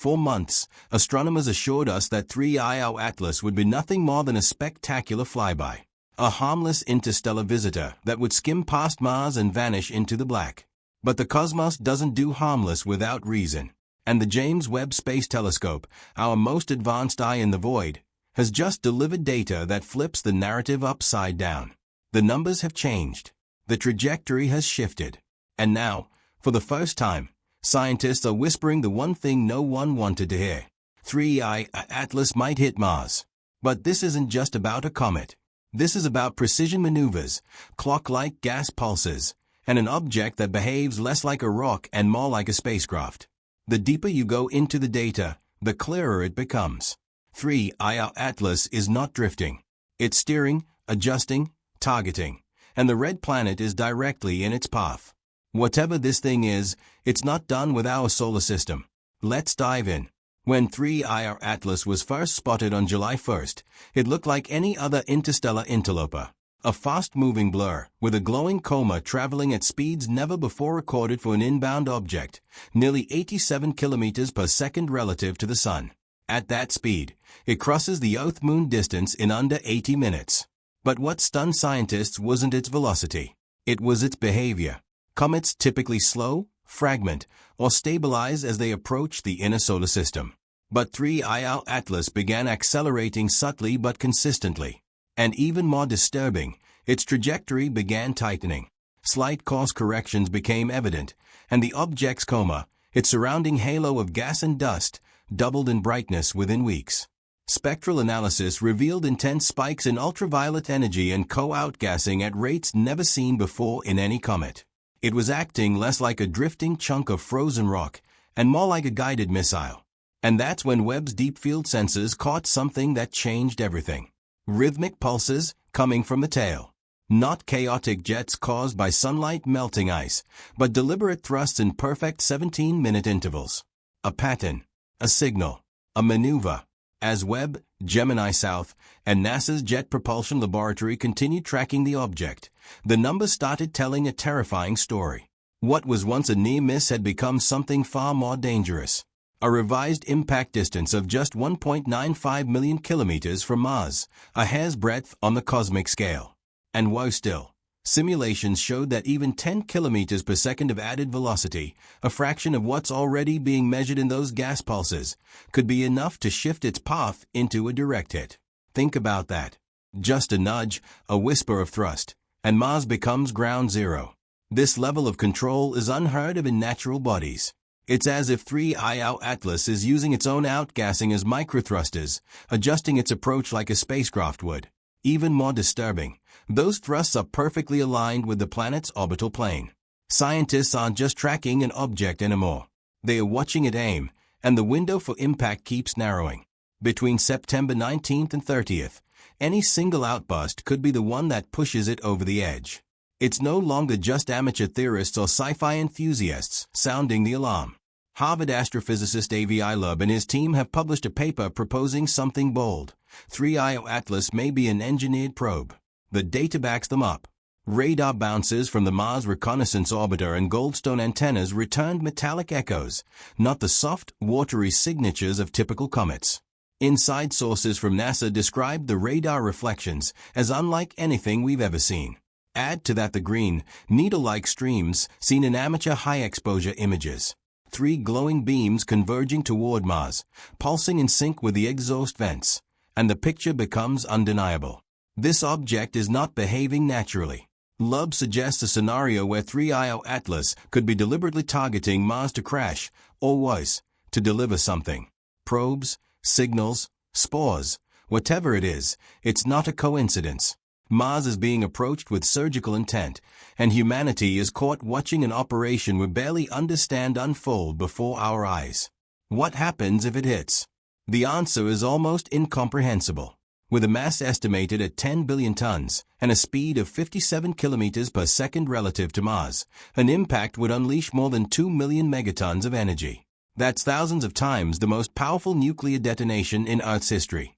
For months, astronomers assured us that 3IO Atlas would be nothing more than a spectacular flyby, a harmless interstellar visitor that would skim past Mars and vanish into the black. But the cosmos doesn't do harmless without reason, and the James Webb Space Telescope, our most advanced eye in the void, has just delivered data that flips the narrative upside down. The numbers have changed. The trajectory has shifted. And now, for the first time, scientists are whispering the one thing no one wanted to hear. 3I Atlas might hit Mars. But this isn't just about a comet. This is about precision maneuvers, clock-like gas pulses, and an object that behaves less like a rock and more like a spacecraft. The deeper you go into the data, the clearer it becomes. 3I Atlas is not drifting. It's steering, adjusting, targeting, and the red planet is directly in its path. Whatever this thing is, it's not done with our solar system. Let's dive in. When 3IR Atlas was first spotted on July 1st, it looked like any other interstellar interloper. A fast-moving blur, with a glowing coma traveling at speeds never before recorded for an inbound object, nearly 87 kilometers per second relative to the Sun. At that speed, it crosses the Earth-Moon distance in under 80 minutes. But what stunned scientists wasn't its velocity. It was its behavior. Comets typically slow, fragment, or stabilize as they approach the inner solar system. But 3IR Atlas began accelerating subtly but consistently. And even more disturbing, its trajectory began tightening. Slight course corrections became evident, and the object's coma, its surrounding halo of gas and dust, doubled in brightness within weeks. Spectral analysis revealed intense spikes in ultraviolet energy and co-outgassing at rates never seen before in any comet. It was acting less like a drifting chunk of frozen rock and more like a guided missile. And that's when Webb's deep field sensors caught something that changed everything. Rhythmic pulses coming from the tail. Not chaotic jets caused by sunlight melting ice, but deliberate thrusts in perfect 17-minute intervals. A pattern, a signal, a maneuver. As Webb, Gemini South, and NASA's Jet Propulsion Laboratory continued tracking the object, the numbers started telling a terrifying story. What was once a near miss had become something far more dangerous. A revised impact distance of just 1.95 million kilometers from Mars, a hair's breadth on the cosmic scale. And worse still, simulations showed that even 10 kilometers per second of added velocity, a fraction of what's already being measured in those gas pulses, could be enough to shift its path into a direct hit. Think about that. Just a nudge, a whisper of thrust, and Mars becomes ground zero. This level of control is unheard of in natural bodies. It's as if 3IO Atlas is using its own outgassing as microthrusters, adjusting its approach like a spacecraft would. Even more disturbing, those thrusts are perfectly aligned with the planet's orbital plane. Scientists aren't just tracking an object anymore. They are watching it aim, and the window for impact keeps narrowing. Between September 19th and 30th, any single outburst could be the one that pushes it over the edge. It's no longer just amateur theorists or sci-fi enthusiasts sounding the alarm. Harvard astrophysicist Avi Loeb and his team have published a paper proposing something bold. 3IO Atlas may be an engineered probe. The data backs them up. Radar bounces from the Mars Reconnaissance Orbiter and Goldstone antennas returned metallic echoes, not the soft, watery signatures of typical comets. Inside sources from NASA described the radar reflections as unlike anything we've ever seen. Add to that the green, needle-like streams seen in amateur high-exposure images. 3 glowing beams converging toward Mars, pulsing in sync with the exhaust vents, and the picture becomes undeniable. This object is not behaving naturally. Loeb suggests a scenario where 3IO Atlas could be deliberately targeting Mars to crash, or worse, to deliver something. Probes, signals, spores, whatever it is, it's not a coincidence. Mars is being approached with surgical intent, and humanity is caught watching an operation we barely understand unfold before our eyes. What happens if it hits? The answer is almost incomprehensible. With a mass estimated at 10 billion tons and a speed of 57 kilometers per second relative to Mars, an impact would unleash more than 2 million megatons of energy. That's thousands of times the most powerful nuclear detonation in Earth's history.